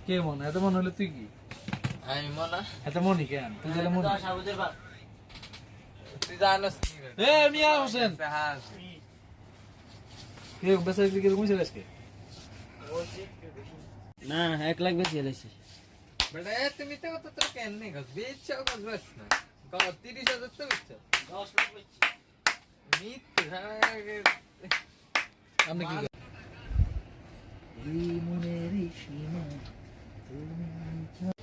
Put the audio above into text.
কে মন এত মন হলে তুই কি আমি মনা এত মনি কেন তুই তাহলে মন তুই জানোস এ মিয়া হোসেন কে বেসা দিকে কই চলে আজকে না 1 লাখ বেশি এলাইছে বেটা তুমি তো কত তোর কেন নেই গছ বেচাও গছ বাস না কত 30,000 তো বেচ 10 লাখ বেশি মিথ্যা আপনি কি এই মনের সীমা তুমি